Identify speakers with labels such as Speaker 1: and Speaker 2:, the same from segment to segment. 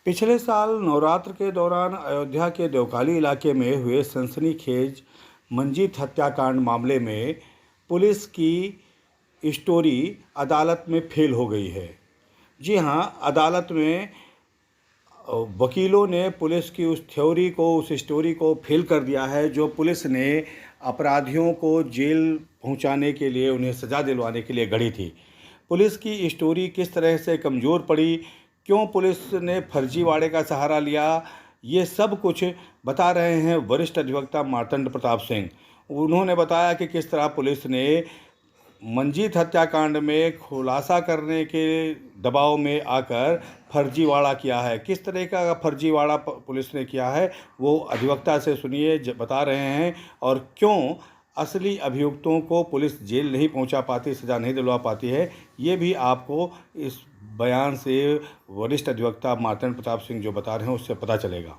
Speaker 1: पिछले साल नवरात्र के दौरान अयोध्या के देवकाली इलाके में हुए सनसनीखेज मंजीत हत्याकांड मामले में पुलिस की स्टोरी अदालत में फेल हो गई है। जी हां, अदालत में वकीलों ने पुलिस की उस स्टोरी को फेल कर दिया है जो पुलिस ने अपराधियों को जेल पहुंचाने के लिए, उन्हें सज़ा दिलवाने के लिए गढ़ी थी। पुलिस की स्टोरी किस तरह से कमज़ोर पड़ी, क्यों पुलिस ने फर्जीवाड़े का सहारा लिया, ये सब कुछ बता रहे हैं वरिष्ठ अधिवक्ता मार्तंड प्रताप सिंह। उन्होंने बताया कि किस तरह पुलिस ने मंजीत हत्याकांड में खुलासा करने के दबाव में आकर फर्जीवाड़ा किया है। किस तरह का फर्जीवाड़ा पुलिस ने किया है वो अधिवक्ता से सुनिए, बता रहे हैं, और क्यों असली अभियुक्तों को पुलिस जेल नहीं पहुंचा पाती, सज़ा नहीं दिलवा पाती है, ये भी आपको इस बयान से वरिष्ठ अधिवक्ता मार्तंड प्रताप सिंह जो बता रहे हैं उससे पता चलेगा।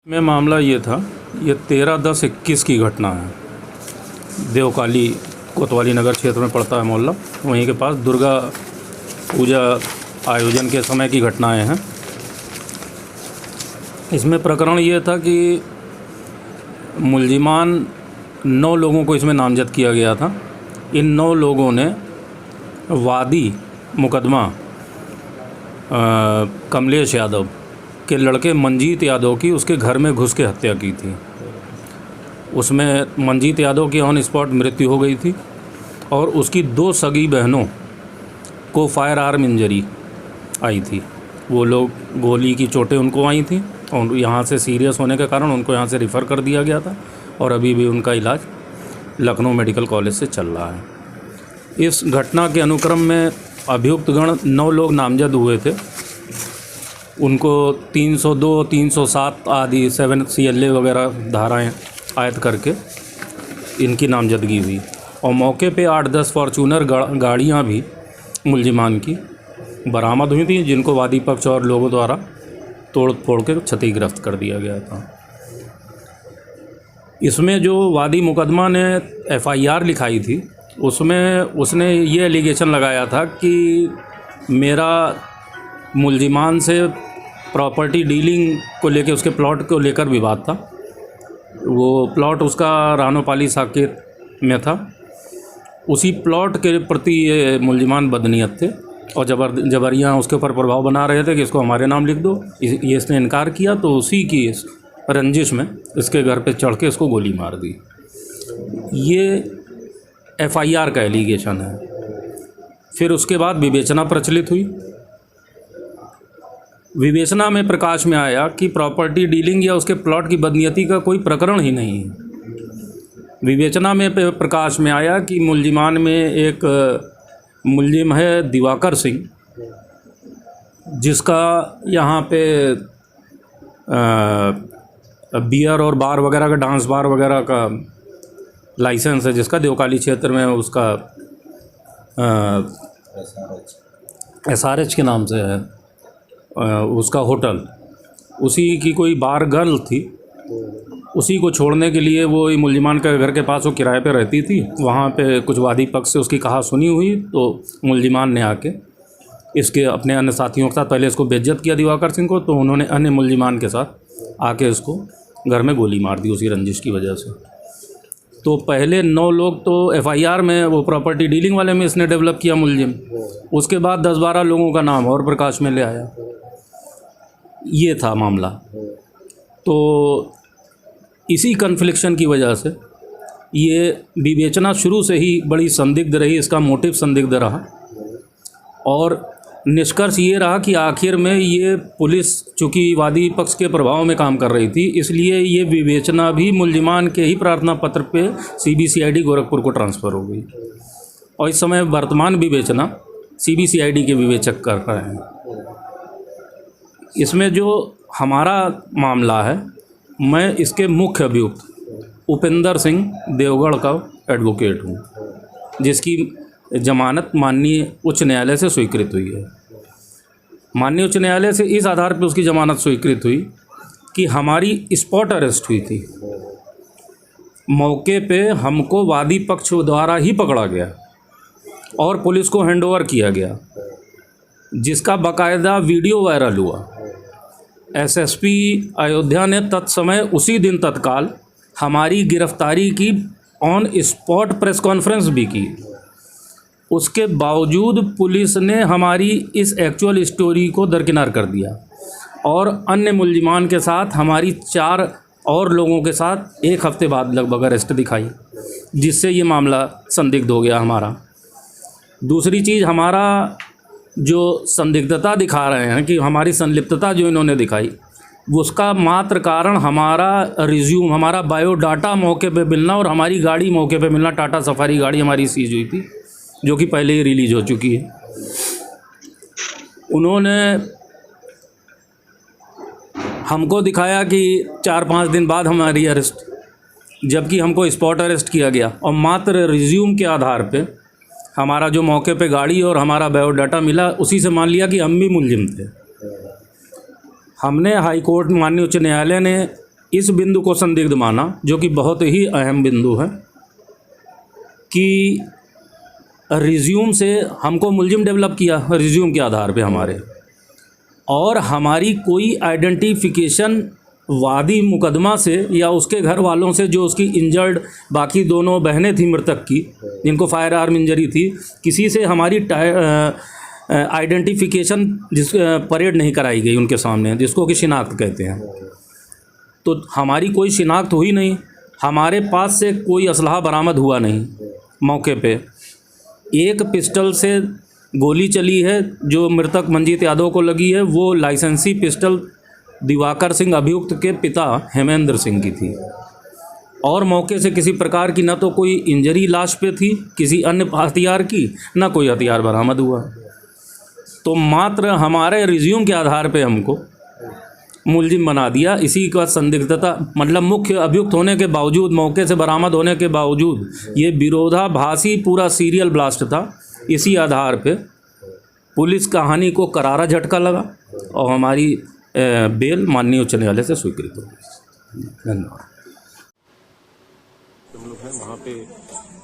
Speaker 2: में मामला ये था, ये 13/10/21 की घटना है। देवकाली कोतवाली नगर क्षेत्र में पड़ता है मोहल्ला, वहीं के पास दुर्गा पूजा आयोजन के समय की घटनाएं हैं। इसमें प्रकरण ये था कि मुल्जिमान 9 लोगों को इसमें नामजद किया गया था। इन 9 लोगों ने वादी मुकदमा कमलेश यादव के लड़के मंजीत यादव की उसके घर में घुस के हत्या की थी। उसमें मंजीत यादव की ऑन स्पॉट मृत्यु हो गई थी और उसकी 2 सगी बहनों को फायर आर्म इंजरी आई थी। वो लोग गोली की चोटें उनको आई थी और यहाँ से सीरियस होने के कारण उनको यहाँ से रिफ़र कर दिया गया था और अभी भी उनका इलाज लखनऊ मेडिकल कॉलेज से चल रहा है। इस घटना के अनुक्रम में अभियुक्तगण 9 लोग नामजद हुए थे। उनको 302, 307 आदि 7 CLA वगैरह धाराएं आयद करके इनकी नामजदगी हुई और मौके पे 8-10 फॉर्चूनर गाड़ियाँ भी मुल्जिमान की बरामद हुई थी, जिनको वादी पक्ष और लोगों द्वारा तोड़ फोड़ के क्षतिग्रस्त कर दिया गया था। इसमें जो वादी मुकदमा ने FIR लिखाई थी उसमें उसने ये एलिगेशन लगाया था कि मेरा मुल्जिमान से प्रॉपर्टी डीलिंग को लेके, उसके प्लॉट को लेकर विवाद था। वो प्लॉट उसका रानोपाली साकेत में था। उसी प्लॉट के प्रति ये मुल्जिमान बदनीयत थे और जबरियाँ उसके ऊपर प्रभाव बना रहे थे कि इसको हमारे नाम लिख दो। ये इसने इनकार किया तो उसी की रंजिश में इसके घर पे चढ़ के इसको गोली मार दी। ये FIR का एलिगेशन है। फिर उसके बाद विवेचना प्रचलित हुई। विवेचना में प्रकाश में आया कि प्रॉपर्टी डीलिंग या उसके प्लॉट की बदनीयती का कोई प्रकरण ही नहीं है। विवेचना में प्रकाश में आया कि मुल्जिमान में एक मुल्जिम है दिवाकर सिंह, जिसका यहाँ पे बियर और बार वगैरह का, डांस बार वगैरह का लाइसेंस है, जिसका देवकाली क्षेत्र में उसका SRH के नाम से है उसका होटल। उसी की कोई बार गर्ल थी, उसी को छोड़ने के लिए वो मुल्जिमान के घर के पास वो किराए पे रहती थी। वहाँ पे कुछ वादी पक्ष से उसकी कहा सुनी हुई तो मुल्जिमान ने आके इसके अपने अन्य साथियों के साथ पहले इसको बेइज्जत किया दिवाकर सिंह को, तो उन्होंने अन्य मुल्जिमान के साथ आके इसको घर में गोली मार दी उसी रंजिश की वजह से। तो पहले 9 लोग तो FIR में वो प्रॉपर्टी डीलिंग वाले में इसने डेवलप किया मुल्जिम। उसके बाद 10-12 लोगों का नाम और प्रकाश में ले आया। ये था मामला। तो इसी कन्फ्लिक्शन की वजह से ये विवेचना शुरू से ही बड़ी संदिग्ध रही, इसका मोटिव संदिग्ध रहा और निष्कर्ष ये रहा कि आखिर में ये पुलिस चूँकि वादी पक्ष के प्रभाव में काम कर रही थी, इसलिए ये विवेचना भी मुल्जिमान के ही प्रार्थना पत्र पे CBCID गोरखपुर को ट्रांसफ़र हो गई और इस समय वर्तमान विवेचना CBCID के विवेचक कर रहे हैं। इसमें जो हमारा मामला है, मैं इसके मुख्य अभियुक्त उपेंद्र सिंह देवगढ़ का एडवोकेट हूँ, जिसकी जमानत माननीय उच्च न्यायालय से स्वीकृत हुई है। माननीय उच्च न्यायालय से इस आधार पर उसकी जमानत स्वीकृत हुई कि हमारी स्पॉट अरेस्ट हुई थी। मौके पे हमको वादी पक्ष द्वारा ही पकड़ा गया और पुलिस को हैंडओवर किया गया। जिसका बाकायदा वीडियो वायरल हुआ। एसएसपी अयोध्या ने तत्समय उसी दिन तत्काल हमारी गिरफ्तारी की ऑन स्पॉट प्रेस कॉन्फ्रेंस भी की। उसके बावजूद पुलिस ने हमारी इस एक्चुअल स्टोरी को दरकिनार कर दिया और अन्य मुल्जिमान के साथ हमारी 4 और लोगों के साथ 1 हफ्ते बाद लगभग अरेस्ट दिखाई, जिससे ये मामला संदिग्ध हो गया हमारा। दूसरी चीज़, हमारा जो संदिग्धता दिखा रहे हैं कि हमारी संलिप्तता जो इन्होंने दिखाई, उसका मात्र कारण हमारा रिज्यूम, हमारा बायोडाटा मौके पे मिलना और हमारी गाड़ी मौके पे मिलना। टाटा सफारी गाड़ी हमारी सीज हुई थी, जो कि पहले ही रिलीज़ हो चुकी है। उन्होंने हमको दिखाया कि 4-5 दिन बाद हमारी अरेस्ट, जबकि हमको स्पॉट अरेस्ट किया गया और मात्र रिज्यूम के आधार पे हमारा जो मौके पे गाड़ी और हमारा बायोडाटा मिला, उसी से मान लिया कि हम भी मुलजिम थे। हमने हाई कोर्ट, माननीय उच्च न्यायालय ने इस बिंदु को संदिग्ध माना, जो कि बहुत ही अहम बिंदु है, कि रिज्यूम से हमको मुलजिम डेवलप किया रिज्यूम के आधार पे हमारे, और हमारी कोई आइडेंटिफिकेशन वादी मुकदमा से या उसके घर वालों से, जो उसकी इंजर्ड बाकी दोनों बहनें थी मृतक की, जिनको फायर आर्म इंजरी थी, किसी से हमारी आइडेंटिफिकेशन परेड नहीं कराई गई उनके सामने, जिसको कि शिनाख्त कहते हैं। तो हमारी कोई शिनाख्त हुई नहीं, हमारे पास से कोई असलहा बरामद हुआ नहीं। मौके पे एक पिस्टल से गोली चली है जो मृतक मंजीत यादव को लगी है, वो लाइसेंसी पिस्टल दिवाकर सिंह अभियुक्त के पिता हेमेंद्र सिंह की थी, और मौके से किसी प्रकार की न तो कोई इंजरी लाश पे थी किसी अन्य हथियार की, न कोई हथियार बरामद हुआ। तो मात्र हमारे रिज्यूम के आधार पे हमको मुलजिम बना दिया। इसी का संदिग्धता, मतलब मुख्य अभियुक्त होने के बावजूद, मौके से बरामद होने के बावजूद, ये विरोधाभासी पूरा सीरियल ब्लास्ट था। इसी आधार पे पुलिस कहानी को करारा झटका लगा और हमारी बेल माननीय उच्च न्यायालय से स्वीकृत हो गई। धन्यवाद।
Speaker 3: हम लोग हैं वहाँ पे,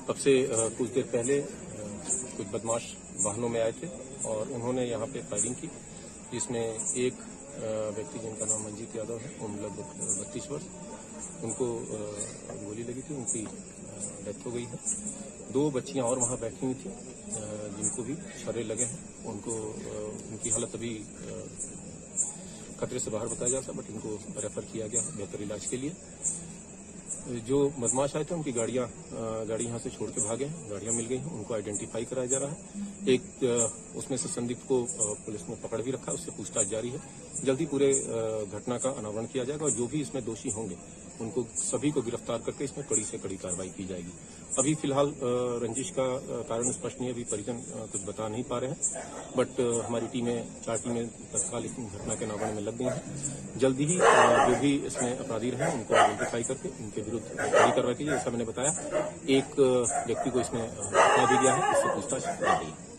Speaker 3: तब से कुछ देर पहले कुछ बदमाश वाहनों में आए थे और उन्होंने यहाँ पे फायरिंग की, जिसमें एक व्यक्ति जिनका नाम मंजीत यादव है, उम्र लगभग 32 वर्ष, उनको गोली लगी थी, उनकी डेथ हो गई है। 2 बच्चियाँ और वहाँ बैठी हुई थी जिनको भी छर्रे लगे हैं, उनको उनकी हालत अभी खतरे से बाहर बताया जाता, बट इनको रेफर किया गया है बेहतर इलाज के लिए। जो बदमाश आए थे उनकी गाड़ी यहाँ से छोड़ के भागे हैं, गाड़ियाँ मिल गई हैं, उनको आइडेंटिफाई कराया जा रहा है। एक उसमें से संदिग्ध को पुलिस ने पकड़ भी रखा है, उससे पूछताछ जारी है। जल्दी पूरे घटना का अनावरण किया जाएगा और जो भी इसमें दोषी होंगे उनको सभी को गिरफ्तार करके इसमें कड़ी से कड़ी कार्रवाई की जाएगी। अभी फिलहाल रंजिश का कारण स्पष्ट नहीं है, अभी परिजन कुछ बता नहीं पा रहे हैं, बट हमारी टीमें 4 टीमें तत्काल इस घटना के अनावरण में लग गई हैं। जल्दी ही जो भी इसमें अपराधी रहे उनको आइडेंटिफाई करके उनके विरुद्ध कड़ी कार्रवाई की जाए। जैसा मैंने बताया, एक व्यक्ति को इसमें पकड़ा भी गया है, इससे पूछताछ जारी है।